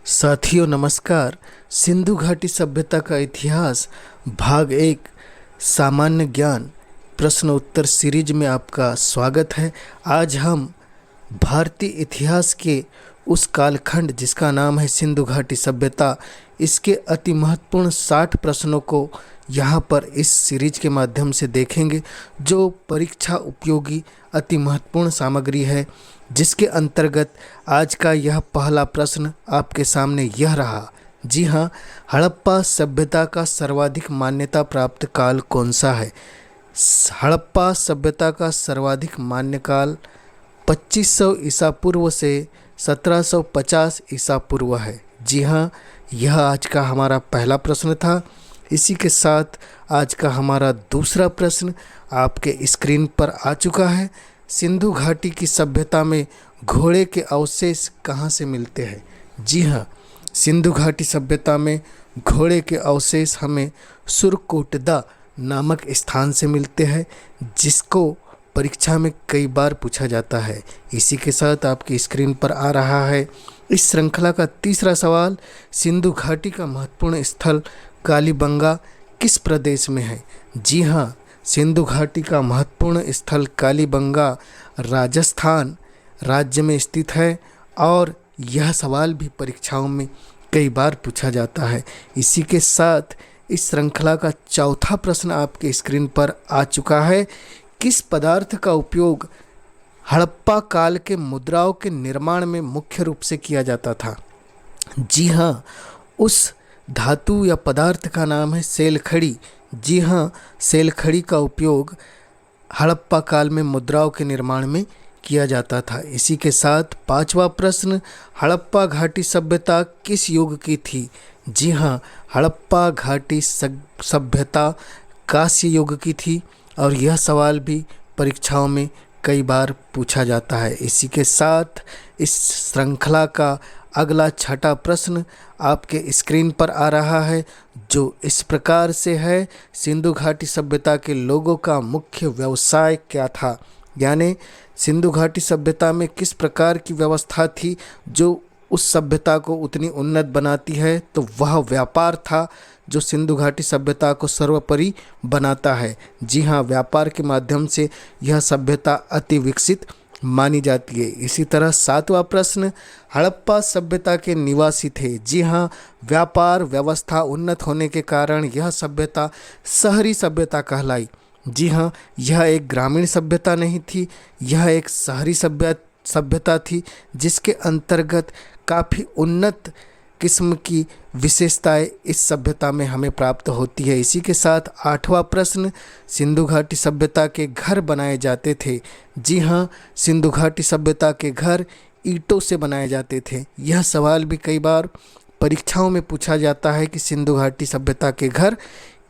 साथियों नमस्कार। सिंधु घाटी सभ्यता का इतिहास भाग एक सामान्य ज्ञान प्रश्न उत्तर सीरीज में आपका स्वागत है। आज हम भारतीय इतिहास के उस कालखंड जिसका नाम है सिंधु घाटी सभ्यता, इसके अति महत्वपूर्ण 60 प्रश्नों को यहाँ पर इस सीरीज के माध्यम से देखेंगे, जो परीक्षा उपयोगी अति महत्वपूर्ण सामग्री है, जिसके अंतर्गत आज का यह पहला प्रश्न आपके सामने यह रहा। जी हाँ, हड़प्पा सभ्यता का सर्वाधिक मान्यता प्राप्त काल कौन सा है? हड़प्पा सभ्यता का सर्वाधिक मान्य काल 2500 ईसा पूर्व से 1750 ईसा पूर्व है। जी हाँ, यह आज का हमारा पहला प्रश्न था। इसी के साथ आज का हमारा दूसरा प्रश्न आपके स्क्रीन पर आ चुका है। सिंधु घाटी की सभ्यता में घोड़े के अवशेष कहाँ से मिलते हैं? जी हाँ, सिंधु घाटी सभ्यता में घोड़े के अवशेष हमें सुरकोटदा नामक स्थान से मिलते हैं, जिसको परीक्षा में कई बार पूछा जाता है। इसी के साथ आपकी स्क्रीन पर आ रहा है इस श्रृंखला का तीसरा सवाल। सिंधु घाटी का महत्वपूर्ण स्थल कालीबंगा किस प्रदेश में है? जी हाँ, सिंधु घाटी का महत्वपूर्ण स्थल कालीबंगा राजस्थान राज्य में स्थित है और यह सवाल भी परीक्षाओं में कई बार पूछा जाता है। इसी के साथ इस श्रृंखला का चौथा प्रश्न आपके स्क्रीन पर आ चुका है। किस पदार्थ का उपयोग हड़प्पा काल के मुद्राओं के निर्माण में मुख्य रूप से किया जाता था? जी हाँ, उस धातु या पदार्थ का नाम है सेलखड़ी। जी हाँ, सेलखड़ी का उपयोग हड़प्पा काल में मुद्राओं के निर्माण में किया जाता था। इसी के साथ पांचवा प्रश्न, हड़प्पा घाटी सभ्यता किस युग की थी? जी हाँ, हड़प्पा घाटी सभ्यता कांस्य युग की थी और यह सवाल भी परीक्षाओं में कई बार पूछा जाता है। इसी के साथ इस श्रृंखला का अगला छठा प्रश्न आपके स्क्रीन पर आ रहा है, जो इस प्रकार से है। सिंधु घाटी सभ्यता के लोगों का मुख्य व्यवसाय क्या था? यानी सिंधु घाटी सभ्यता में किस प्रकार की व्यवस्था थी जो उस सभ्यता को उतनी उन्नत बनाती है? तो वह व्यापार था जो सिंधु घाटी सभ्यता को सर्वोपरि बनाता है। जी हाँ, व्यापार के माध्यम से यह सभ्यता अति विकसित मानी जाती है। इसी तरह सातवां प्रश्न, हड़प्पा सभ्यता के निवासी थे। जी हाँ, व्यापार व्यवस्था उन्नत होने के कारण यह सभ्यता शहरी सभ्यता कहलाई। जी हाँ, यह एक ग्रामीण सभ्यता नहीं थी, यह एक शहरी सभ्यता थी, जिसके अंतर्गत काफ़ी उन्नत किस्म की विशेषताएं इस सभ्यता में हमें प्राप्त होती है। इसी के साथ आठवां प्रश्न, सिंधु घाटी सभ्यता के घर बनाए जाते थे। जी हाँ, सिंधु घाटी सभ्यता के घर ईंटों से बनाए जाते थे। यह सवाल भी कई बार परीक्षाओं में पूछा जाता है कि सिंधु घाटी सभ्यता के घर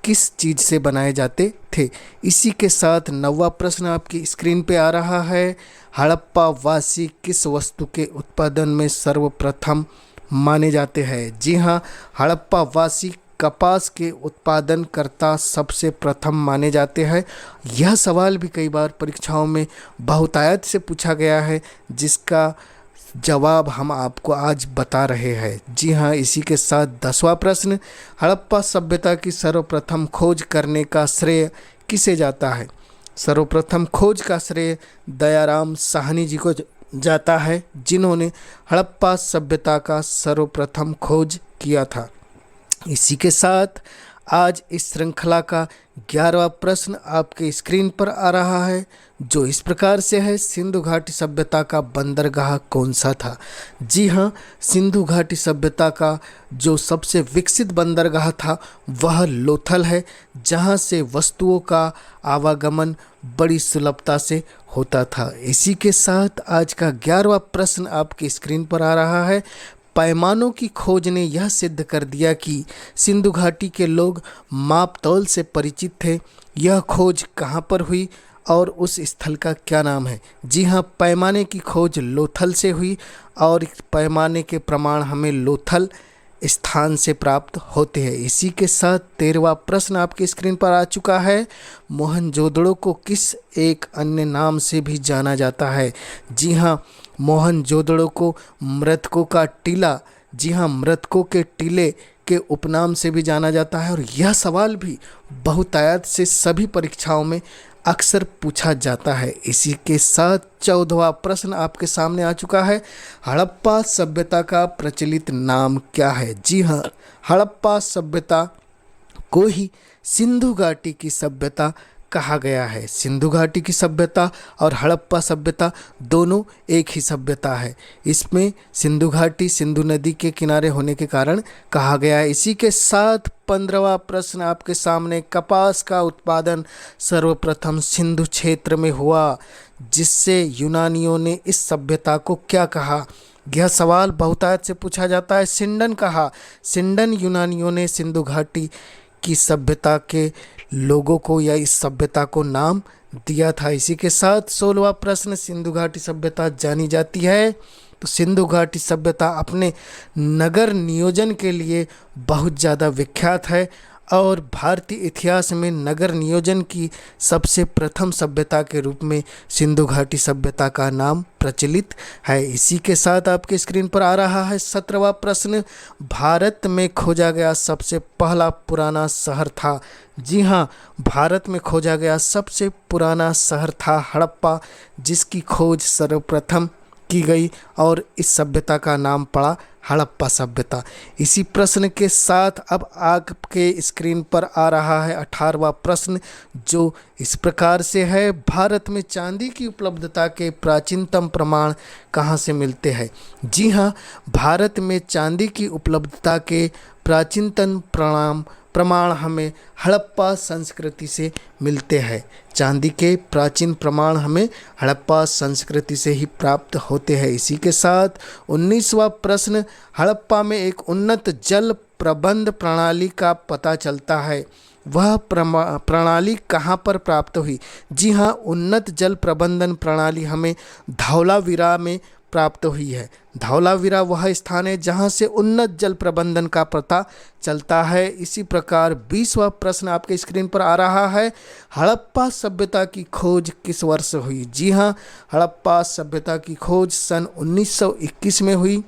किस चीज़ से बनाए जाते थे। इसी के साथ नौवां प्रश्न आपकी स्क्रीन पे आ रहा है, हड़प्पा वासी किस वस्तु के उत्पादन में सर्वप्रथम माने जाते हैं? जी हाँ, हड़प्पा वासी कपास के उत्पादनकर्ता सबसे प्रथम माने जाते हैं। यह सवाल भी कई बार परीक्षाओं में बहुतायत से पूछा गया है, जिसका जवाब हम आपको आज बता रहे हैं। जी हाँ, इसी के साथ 10वां प्रश्न, हड़प्पा सभ्यता की सर्वप्रथम खोज करने का श्रेय किसे जाता है? सर्वप्रथम खोज का श्रेय दयाराम साहनी जी को जाता है, जिन्होंने हड़प्पा सभ्यता का सर्वप्रथम खोज किया था। इसी के साथ आज इस श्रृंखला का 11वां प्रश्न आपके स्क्रीन पर आ रहा है, जो इस प्रकार से है, सिंधु घाटी सभ्यता का बंदरगाह कौन सा था? जी हाँ, सिंधु घाटी सभ्यता का जो सबसे विकसित बंदरगाह था वह लोथल है, जहाँ से वस्तुओं का आवागमन बड़ी सुलभता से होता था। इसी के साथ आज का 11वां प्रश्न आपकी स्क्रीन पर आ रहा है, पैमानों की खोज ने यह सिद्ध कर दिया कि सिंधु घाटी के लोग माप तौल से परिचित थे। यह खोज कहाँ पर हुई और उस स्थल का क्या नाम है? जी हाँ, पैमाने की खोज लोथल से हुई और पैमाने के प्रमाण हमें लोथल स्थान से प्राप्त होते हैं। इसी के साथ 13वां प्रश्न आपकी स्क्रीन पर आ चुका है, मोहनजोदड़ो को किस एक अन्य नाम से भी जाना जाता है? जी हाँ, मोहनजोदड़ो को मृतकों का टीला जी हाँ, मृतकों के टीले के उपनाम से भी जाना जाता है। और यह सवाल भी बहुतायत से सभी परीक्षाओं में अक्सर पूछा जाता है। इसी के साथ 14वां प्रश्न आपके सामने आ चुका है। हड़प्पा सभ्यता का प्रचलित नाम क्या है? जी हाँ, हड़प्पा सभ्यता को ही सिंधु घाटी की सभ्यता कहा गया है। सिंधु घाटी की सभ्यता और हड़प्पा सभ्यता दोनों एक ही सभ्यता है। इसमें सिंधु घाटी सिंधु नदी के किनारे होने के कारण कहा गया है। इसी के साथ 15वां प्रश्न आपके सामने, कपास का उत्पादन सर्वप्रथम सिंधु क्षेत्र में हुआ, जिससे यूनानियों ने इस सभ्यता को क्या कहा? यह सवाल बहुतायत से पूछा जाता है। सिंडन कहा। सिंडन यूनानियों ने सिंधु घाटी की सभ्यता के लोगों को या इस सभ्यता को नाम दिया था। इसी के साथ 16वां प्रश्न, सिंधु घाटी सभ्यता जानी जाती है। तो सिंधु घाटी सभ्यता अपने नगर नियोजन के लिए बहुत ज़्यादा विख्यात है और भारतीय इतिहास में नगर नियोजन की सबसे प्रथम सभ्यता के रूप में सिंधु घाटी सभ्यता का नाम प्रचलित है। इसी के साथ आपके स्क्रीन पर आ रहा है 17वां प्रश्न, भारत में खोजा गया सबसे पहला पुराना शहर था। जी हाँ, भारत में खोजा गया सबसे पुराना शहर था हड़प्पा, जिसकी खोज सर्वप्रथम की गई और इस सभ्यता का नाम पड़ा हड़प्पा सभ्यता। इसी प्रश्न के साथ अब आपके स्क्रीन पर आ रहा है 18वां प्रश्न, जो इस प्रकार से है। भारत में चांदी की उपलब्धता के प्राचीनतम प्रमाण कहाँ से मिलते हैं? जी हाँ, भारत में चांदी की उपलब्धता के प्राचीनतम प्रमाण हमें हड़प्पा संस्कृति से मिलते हैं। चांदी के प्राचीन प्रमाण हमें हड़प्पा संस्कृति से ही प्राप्त होते हैं। इसी के साथ 19वां प्रश्न, हड़प्पा में एक उन्नत जल प्रबंध प्रणाली का पता चलता है। वह प्रणाली कहाँ पर प्राप्त हुई? जी हाँ, उन्नत जल प्रबंधन प्रणाली हमें धौलावीरा में प्राप्त हुई है। धौलावीरा वह स्थान है जहाँ से उन्नत जल प्रबंधन का पता चलता है। इसी प्रकार 20वां प्रश्न आपके स्क्रीन पर आ रहा है, हड़प्पा सभ्यता की खोज किस वर्ष हुई? जी हाँ, हड़प्पा सभ्यता की खोज सन 1921 में हुई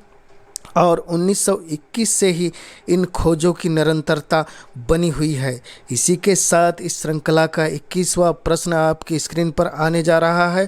और 1921 से ही इन खोजों की निरंतरता बनी हुई है। इसी के साथ इस श्रृंखला का 21वां प्रश्न आपकी स्क्रीन पर आने जा रहा है।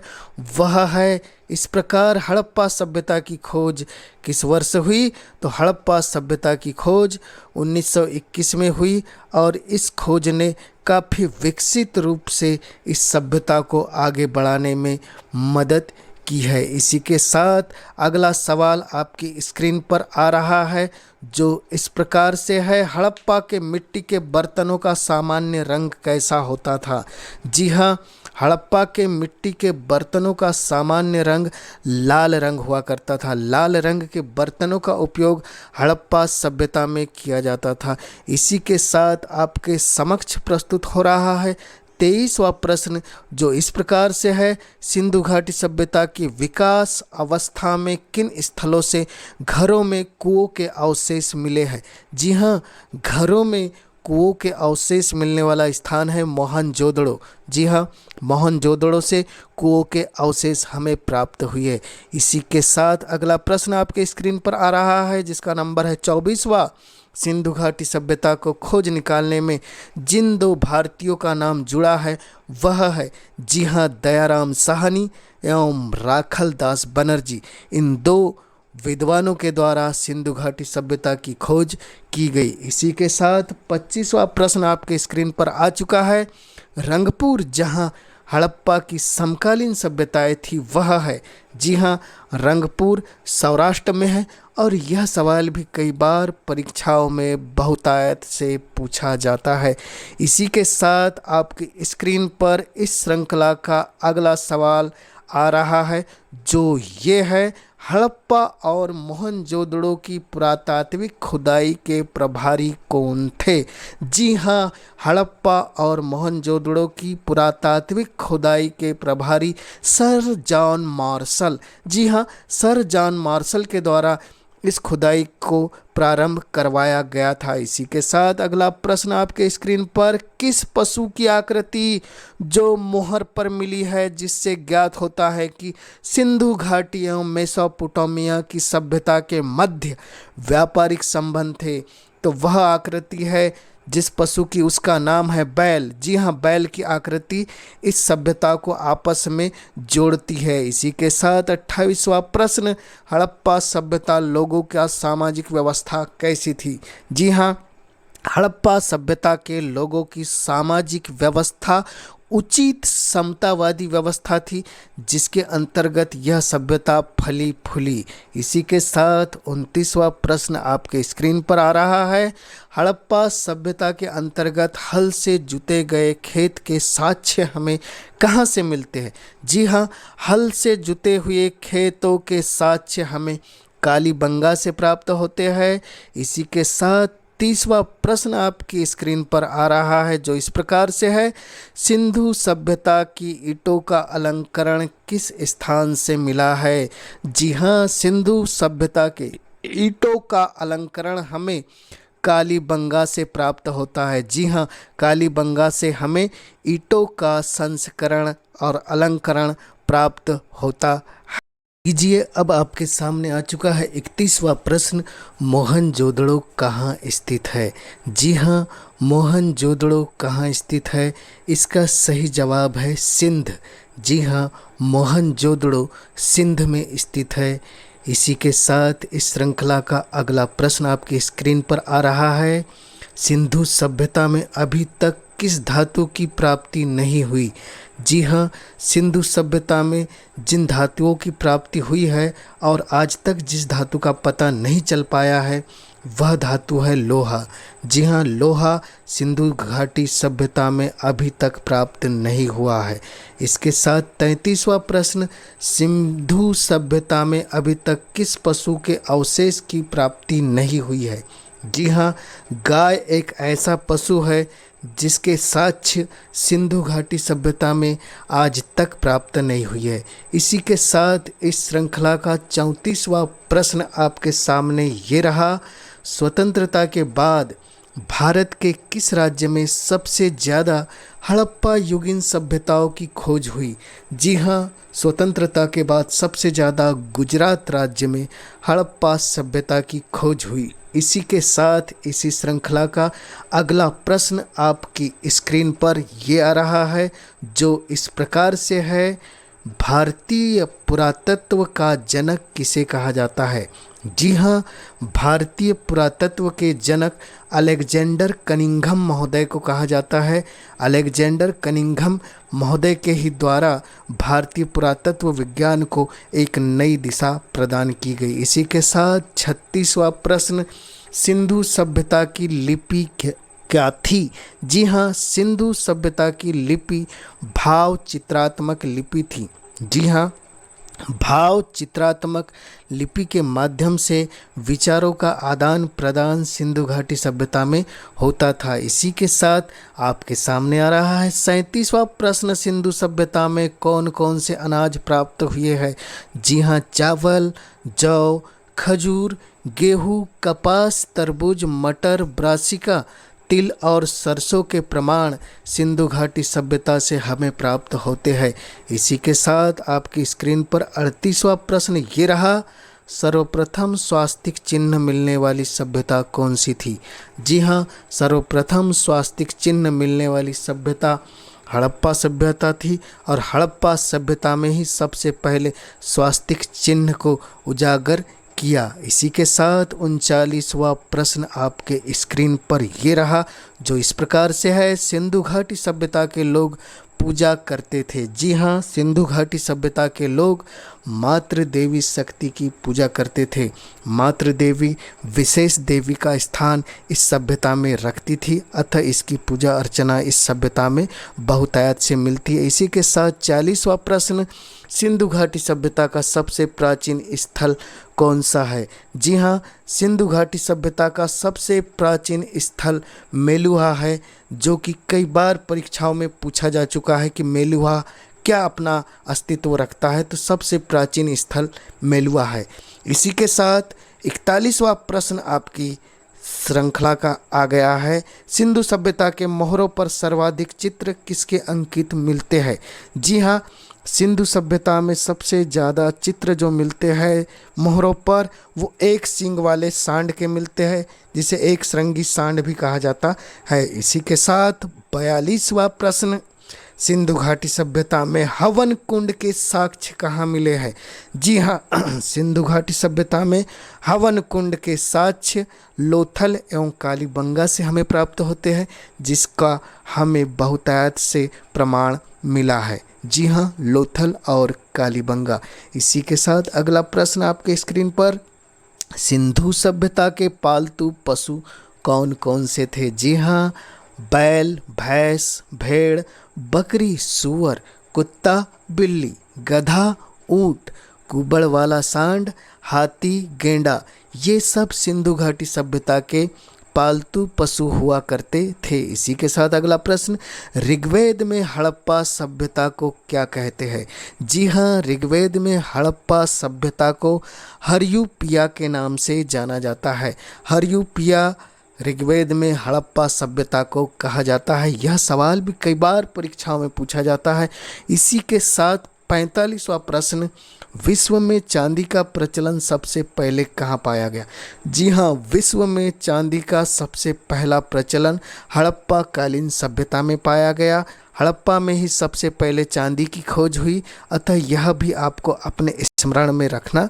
वह है इस प्रकार, हड़प्पा सभ्यता की खोज किस वर्ष हुई? तो हड़प्पा सभ्यता की खोज 1921 में हुई और इस खोज ने काफ़ी विकसित रूप से इस सभ्यता को आगे बढ़ाने में मदद की है। इसी के साथ अगला सवाल आपकी स्क्रीन पर आ रहा है, जो इस प्रकार से है, हड़प्पा के मिट्टी के बर्तनों का सामान्य रंग कैसा होता था? जी हाँ, हड़प्पा के मिट्टी के बर्तनों का सामान्य रंग लाल रंग हुआ करता था। लाल रंग के बर्तनों का उपयोग हड़प्पा सभ्यता में किया जाता था। इसी के साथ आपके समक्ष प्रस्तुत हो रहा है 23वां प्रश्न, जो इस प्रकार से है, सिंधु घाटी सभ्यता की विकास अवस्था में किन स्थलों से घरों में कुओं के अवशेष मिले हैं? जी हाँ, घरों में कुओं के अवशेष मिलने वाला स्थान है मोहनजोदड़ो। जी हाँ, मोहनजोदड़ो से कुओं के अवशेष हमें प्राप्त हुए। इसी के साथ अगला प्रश्न आपके स्क्रीन पर आ रहा है, जिसका नंबर है 24वां, सिंधु घाटी सभ्यता को खोज निकालने में जिन दो भारतीयों का नाम जुड़ा है वह है, जी हाँ, दयाराम साहनी एवं राखल दास बनर्जी। इन दो विद्वानों के द्वारा सिंधु घाटी सभ्यता की खोज की गई। इसी के साथ 25वां प्रश्न आपके स्क्रीन पर आ चुका है, रंगपुर जहाँ हड़प्पा की समकालीन सभ्यताएं थी वह है, जी हाँ, रंगपुर सौराष्ट्र में है और यह सवाल भी कई बार परीक्षाओं में बहुतायत से पूछा जाता है। इसी के साथ आपकी स्क्रीन पर इस श्रृंखला का अगला सवाल आ रहा है, जो ये है, हड़प्पा और मोहनजोदड़ो की पुरातात्विक खुदाई के प्रभारी कौन थे? जी हाँ, हड़प्पा और मोहनजोदड़ो की पुरातात्विक खुदाई के प्रभारी सर जॉन मार्शल। जी हाँ, सर जॉन मार्शल के द्वारा इस खुदाई को प्रारंभ करवाया गया था। इसी के साथ अगला प्रश्न आपके स्क्रीन पर, किस पशु की आकृति जो मोहर पर मिली है जिससे ज्ञात होता है कि सिंधु घाटी एवं मेसोपोटामिया की सभ्यता के मध्य व्यापारिक संबंध थे? तो वह आकृति है जिस पशु की, उसका नाम है बैल। जी हाँ, बैल की आकृति इस सभ्यता को आपस में जोड़ती है। इसी के साथ 28वां प्रश्न, हड़प्पा सभ्यता लोगों का सामाजिक व्यवस्था कैसी थी? जी हाँ, हड़प्पा सभ्यता के लोगों की सामाजिक व्यवस्था उचित समतावादी व्यवस्था थी, जिसके अंतर्गत यह सभ्यता फली फूली। इसी के साथ 29वां प्रश्न आपके स्क्रीन पर आ रहा है, हड़प्पा सभ्यता के अंतर्गत हल से जुते गए खेत के साक्ष्य हमें कहाँ से मिलते हैं? जी हाँ, हल से जुते हुए खेतों के साक्ष्य हमें कालीबंगा से प्राप्त होते हैं। इसी के साथ 30वां प्रश्न आपकी स्क्रीन पर आ रहा है, जो इस प्रकार से है, सिंधु सभ्यता की ईंटों का अलंकरण किस स्थान से मिला है? जी हाँ, सिंधु सभ्यता के ईंटों का अलंकरण हमें कालीबंगा से प्राप्त होता है। जी हाँ, कालीबंगा से हमें ईंटों का संस्करण और अलंकरण प्राप्त होता है। लीजिए, अब आपके सामने आ चुका है 31वां प्रश्न, मोहनजोदड़ो कहाँ स्थित है? जी हाँ, मोहनजोदड़ो कहाँ स्थित है? इसका सही जवाब है सिंध। जी हाँ, मोहनजोदड़ो सिंध में स्थित है। इसी के साथ इस श्रृंखला का अगला प्रश्न आपकी स्क्रीन पर आ रहा है, सिंधु सभ्यता में अभी तक किस धातु की प्राप्ति नहीं हुई? जी हाँ, सिंधु सभ्यता में जिन धातुओं की प्राप्ति हुई है और आज तक जिस धातु का पता नहीं चल पाया है, वह धातु है लोहा। जी हाँ, लोहा सिंधु घाटी सभ्यता में अभी तक प्राप्त नहीं हुआ है। इसके साथ 33वां प्रश्न, सिंधु सभ्यता में अभी तक किस पशु के अवशेष की प्राप्ति नहीं हुई है? जी हाँ, गाय एक ऐसा पशु है जिसके साक्ष्य सिंधु घाटी सभ्यता में आज तक प्राप्त नहीं हुई है। इसी के साथ इस श्रृंखला का 34वां प्रश्न आपके सामने ये रहा, स्वतंत्रता के बाद भारत के किस राज्य में सबसे ज़्यादा हड़प्पा युगीन सभ्यताओं की खोज हुई? जी हाँ, स्वतंत्रता के बाद सबसे ज़्यादा गुजरात राज्य में हड़प्पा सभ्यता की खोज हुई। इसी के साथ इसी श्रृंखला का अगला प्रश्न आपकी स्क्रीन पर ये आ रहा है, जो इस प्रकार से है, भारतीय पुरातत्व का जनक किसे कहा जाता है? जी हाँ, भारतीय पुरातत्व के जनक अलेक्जेंडर कनिंघम महोदय को कहा जाता है। अलेक्जेंडर कनिंघम महोदय के ही द्वारा भारतीय पुरातत्व विज्ञान को एक नई दिशा प्रदान की गई। इसी के साथ 36वां प्रश्न, सिंधु सभ्यता की लिपि क्या थी? जी हाँ, सिंधु सभ्यता की लिपि भाव चित्रात्मक लिपि थी। जी हाँ, भाव चित्रात्मक लिपि के माध्यम से विचारों का आदान प्रदान सिंधु घाटी सभ्यता में होता था। इसी के साथ आपके सामने आ रहा है 37वां प्रश्न, सिंधु सभ्यता में कौन कौन से अनाज प्राप्त हुए हैं? जी हाँ, चावल, जौ, खजूर, गेहूँ, कपास, तरबूज, मटर, ब्रासिका, तिल और सरसों के प्रमाण सिंधु घाटी सभ्यता से हमें प्राप्त होते हैं। इसी के साथ आपकी स्क्रीन पर 38वां प्रश्न ये रहा, सर्वप्रथम स्वास्तिक चिन्ह मिलने वाली सभ्यता कौन सी थी? जी हाँ, सर्वप्रथम स्वास्तिक चिन्ह मिलने वाली सभ्यता हड़प्पा सभ्यता थी और हड़प्पा सभ्यता में ही सबसे पहले स्वास्तिक चिन्ह को उजागर किया। इसी के साथ 39वां प्रश्न आपके स्क्रीन पर ये रहा, जो इस प्रकार से है, सिंधु घाटी सभ्यता के लोग पूजा करते थे। जी हाँ, सिंधु घाटी सभ्यता के लोग मातृ देवी शक्ति की पूजा करते थे। मातृ देवी विशेष देवी का स्थान इस सभ्यता में रखती थी, अतः इसकी पूजा अर्चना इस सभ्यता में बहुतायत से मिलती है। इसी के साथ 40वां प्रश्न, सिंधु घाटी सभ्यता का सबसे प्राचीन स्थल कौन सा है? जी हाँ, सिंधु घाटी सभ्यता का सबसे प्राचीन स्थल मेलुहा है, जो कि कई बार परीक्षाओं में पूछा जा चुका है कि मेलुहा क्या अपना अस्तित्व रखता है, तो सबसे प्राचीन स्थल मेलुहा है। इसी के साथ 41वां प्रश्न आपकी श्रृंखला का आ गया है। सिंधु सभ्यता के मोहरों पर सर्वाधिक चित्र किसके अंकित मिलते हैं? जी हाँ, सिंधु सभ्यता में सबसे ज़्यादा चित्र जो मिलते हैं मोहरों पर वो एक सींग वाले सांड के मिलते हैं, जिसे एक श्रृंगी सांड भी कहा जाता है। इसी के साथ 42वां प्रश्न, सिंधु घाटी सभ्यता में हवन कुंड के साक्ष्य कहाँ मिले हैं? जी हाँ, सिंधु घाटी सभ्यता में हवन कुंड के साक्ष्य लोथल एवं कालीबंगा से हमें प्राप्त होते हैं, जिसका हमें बहुतायत से प्रमाण मिला है। जी हाँ, लोथल और कालीबंगा। इसी के साथ अगला प्रश्न आपके स्क्रीन पर, सिंधु सभ्यता के पालतू पशु कौन कौन से थे? जी हाँ, बैल, भैंस, भेड़, बकरी, सूअर, कुत्ता, बिल्ली, गधा, ऊंट, कुबड़ वाला सांड, हाथी, गेंडा, ये सब सिंधु घाटी सभ्यता के पालतू पशु हुआ करते थे। इसी के साथ अगला प्रश्न, ऋग्वेद में हड़प्पा सभ्यता को क्या कहते हैं? जी हाँ, ऋग्वेद में हड़प्पा सभ्यता को हर्युपिया के नाम से जाना जाता है। हर्युपिया ऋग्वेद में हड़प्पा सभ्यता को कहा जाता है। यह सवाल भी कई बार परीक्षाओं में पूछा जाता है। इसी के साथ 45वां प्रश्न, विश्व में चांदी का प्रचलन सबसे पहले कहाँ पाया गया? जी हाँ, विश्व में चांदी का सबसे पहला प्रचलन हड़प्पा कालीन सभ्यता में पाया गया। हड़प्पा में ही सबसे पहले चांदी की खोज हुई, अतः यह भी आपको अपने स्मरण में रखना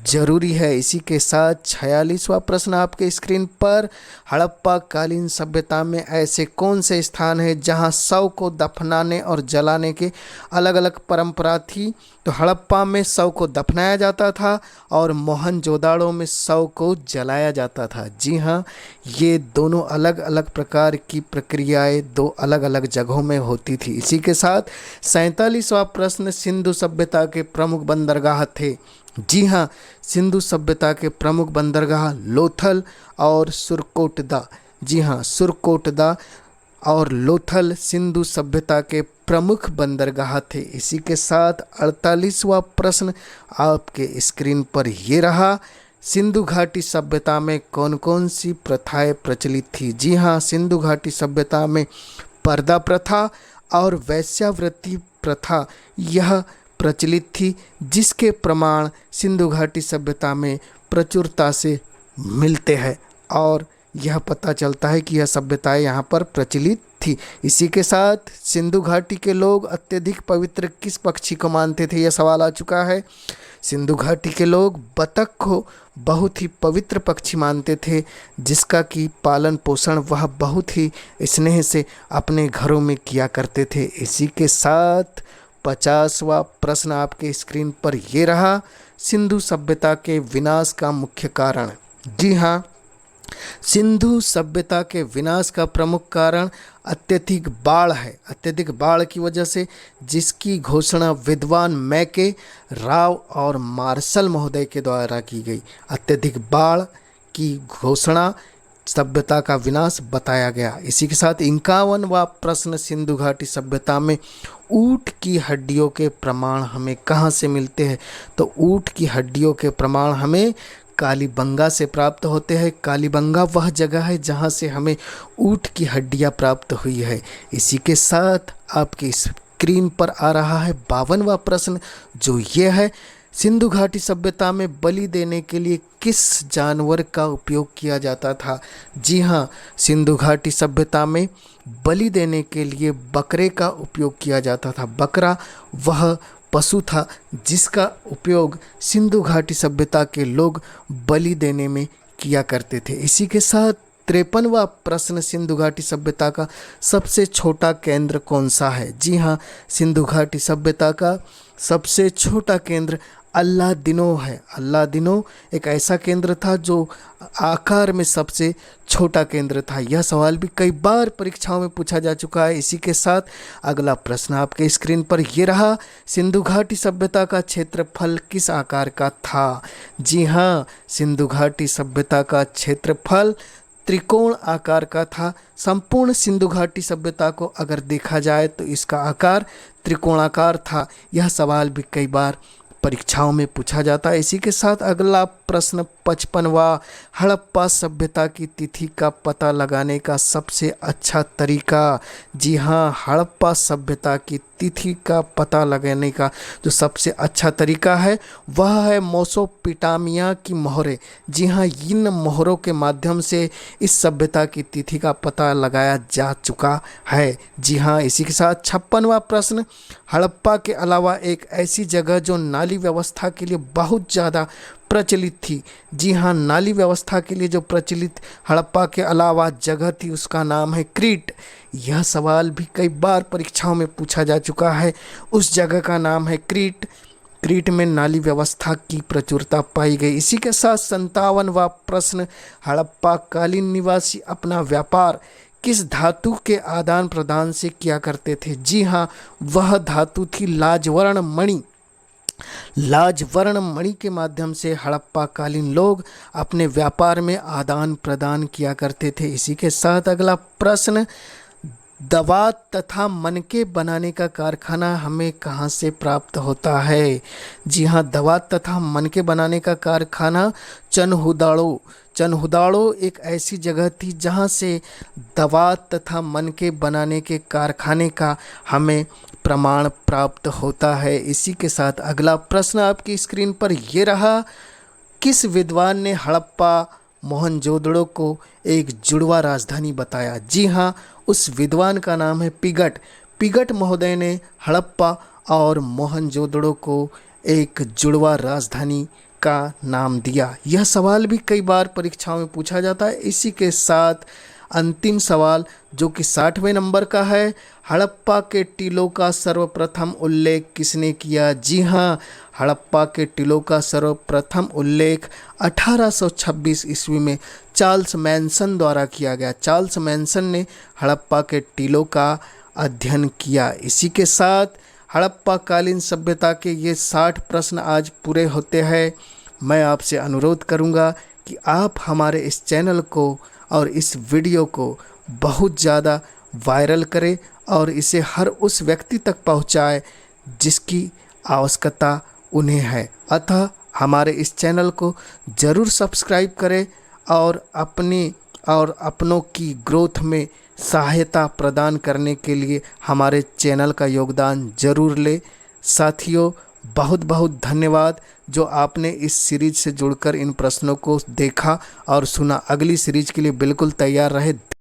जरूरी है। इसी के साथ 46वां प्रश्न आपके स्क्रीन पर, हड़प्पा कालीन सभ्यता में ऐसे कौन से स्थान हैं जहां शव को दफनाने और जलाने के अलग अलग परंपरा थी? तो हड़प्पा में शव को दफनाया जाता था और मोहनजोदाड़ो में शव को जलाया जाता था। जी हाँ, ये दोनों अलग अलग प्रकार की प्रक्रियाएं दो अलग अलग जगहों में होती थी। इसी के साथ 47वां प्रश्न, सिंधु सभ्यता के प्रमुख बंदरगाह थे? जी हाँ, सिंधु सभ्यता के प्रमुख बंदरगाह लोथल और सुरकोटदा। जी हाँ, सुरकोटदा और लोथल सिंधु सभ्यता के प्रमुख बंदरगाह थे। इसी के साथ 48वां प्रश्न आपके स्क्रीन पर ये रहा, सिंधु घाटी सभ्यता में कौन कौन सी प्रथाएं प्रचलित थी? जी हाँ, सिंधु घाटी सभ्यता में पर्दा प्रथा और वैश्यावृत्ति प्रथा यह प्रचलित थी, जिसके प्रमाण सिंधु घाटी सभ्यता में प्रचुरता से मिलते हैं और यह पता चलता है कि यह सभ्यताएं यहाँ पर प्रचलित थी। इसी के साथ सिंधु घाटी के लोग अत्यधिक पवित्र किस पक्षी को मानते थे? यह सवाल आ चुका है। सिंधु घाटी के लोग बतख को बहुत ही पवित्र पक्षी मानते थे, जिसका कि पालन पोषण वह बहुत ही स्नेह से अपने घरों में किया करते थे। इसी के साथ 50वां प्रश्न आपके स्क्रीन पर ये रहा, सिंधु सभ्यता के विनाश का मुख्य कारण? जी हाँ, सिंधु सभ्यता के विनाश का प्रमुख कारण अत्यधिक बाढ़ है। अत्यधिक बाढ़ की वजह से, जिसकी घोषणा विद्वान मैके, राव और मार्शल महोदय के द्वारा की गई। अत्यधिक बाढ़ की घोषणा सभ्यता का विनाश बताया गया। इसी के साथ 51वां प्रश्न, सिंधु घाटी सभ्यता में ऊँट की हड्डियों के प्रमाण हमें कहाँ से मिलते हैं? तो ऊँट की हड्डियों के प्रमाण हमें कालीबंगा से प्राप्त होते हैं। कालीबंगा वह जगह है जहाँ से हमें ऊँट की हड्डियाँ प्राप्त हुई है। इसी के साथ आपकी स्क्रीन पर आ रहा है 52वां प्रश्न, जो ये है, सिंधु घाटी सभ्यता में बलि देने के लिए किस जानवर का उपयोग किया जाता था? जी हाँ, सिंधु घाटी सभ्यता में बलि देने के लिए बकरे का उपयोग किया जाता था। बकरा वह पशु था जिसका उपयोग सिंधु घाटी सभ्यता के लोग बलि देने में किया करते थे। इसी के साथ 53वां प्रश्न, सिंधु घाटी सभ्यता का सबसे छोटा केंद्र कौन सा है? जी हाँ, सिंधु घाटी सभ्यता का सबसे छोटा केंद्र अल्लादिनो है। अल्लादिनो एक ऐसा केंद्र था जो आकार में सबसे छोटा केंद्र था। यह सवाल भी कई बार परीक्षाओं में पूछा जा चुका है। इसी के साथ अगला प्रश्न आपके स्क्रीन पर ये रहा, सिंधु घाटी सभ्यता का क्षेत्रफल किस आकार का था? जी हाँ, सिंधु घाटी सभ्यता का क्षेत्रफल त्रिकोण आकार का था। संपूर्ण सिंधु घाटी सभ्यता को अगर देखा जाए तो इसका आकार त्रिकोणाकार था। यह सवाल भी कई बार परीक्षाओं में पूछा जाता है। इसी के साथ अगला प्रश्न 55वां, हड़प्पा सभ्यता की तिथि का पता लगाने का सबसे अच्छा तरीका। जी हाँ, हड़प्पा सभ्यता की तिथि का पता लगाने का जो सबसे अच्छा तरीका है वह है मेसोपोटामिया की मोहरें। जी हाँ, इन मोहरों के माध्यम से इस सभ्यता की तिथि का पता लगाया जा चुका है। जी हाँ, इसी के साथ 56वां प्रश्न, हड़प्पा के अलावा एक ऐसी जगह जो नाली व्यवस्था के लिए बहुत ज़्यादा प्रचलित थी। जी हाँ, नाली व्यवस्था के लिए जो प्रचलित हड़प्पा के अलावा जगह थी उसका नाम है क्रीट। यह सवाल भी कई बार परीक्षाओं में पूछा जा चुका है। उस जगह का नाम है क्रीट। क्रीट में नाली व्यवस्था की प्रचुरता पाई गई। इसी के साथ 57वां प्रश्न, हड़प्पा कालीन निवासी अपना व्यापार किस धातु के आदान प्रदान से किया करते थे। जी हाँ, वह धातु थी लाजवर्ण मणि। लाजवर्ण मणि के माध्यम से हड़प्पा कालीन लोग अपने व्यापार में आदान प्रदान किया करते थे। इसी के साथ अगला प्रश्न, दवा तथा मनके बनाने का कारखाना हमें कहाँ से प्राप्त होता है। जी हाँ, दवा तथा मनके बनाने का कारखाना चनहुदाड़ो एक ऐसी जगह थी जहाँ से दवा तथा मनके बनाने के कारखाने का हमें प्रमाण प्राप्त होता है। इसी के साथ अगला प्रश्न आपकी स्क्रीन पर ये रहा, किस विद्वान ने हड़प्पा मोहनजोदड़ो को एक जुड़वा राजधानी बताया। जी हाँ, उस विद्वान का नाम है पिगट। पिगट महोदय ने हड़प्पा और मोहनजोदड़ो को एक जुड़वा राजधानी का नाम दिया। यह सवाल भी कई बार परीक्षाओं में पूछा जाता है। इसी के साथ अंतिम सवाल जो कि 60वें नंबर का है, हड़प्पा के टीलों का सर्वप्रथम उल्लेख किसने किया। जी हाँ, हड़प्पा के टीलों का सर्वप्रथम उल्लेख 1826 ईस्वी में चार्ल्स मैनसन द्वारा किया गया। चार्ल्स मैनसन ने हड़प्पा के टीलों का अध्ययन किया। इसी के साथ हड़प्पा कालीन सभ्यता के ये 60 प्रश्न आज पूरे होते हैं। मैं आपसे अनुरोध करूंगा कि आप हमारे इस चैनल को और इस वीडियो को बहुत ज़्यादा वायरल करें और इसे हर उस व्यक्ति तक पहुंचाएं जिसकी आवश्यकता उन्हें है। अतः हमारे इस चैनल को ज़रूर सब्सक्राइब करें और अपनों की ग्रोथ में सहायता प्रदान करने के लिए हमारे चैनल का योगदान ज़रूर लें। साथियों, बहुत बहुत धन्यवाद जो आपने इस सीरीज से जुड़कर इन प्रश्नों को देखा और सुना। अगली सीरीज के लिए बिल्कुल तैयार रहे।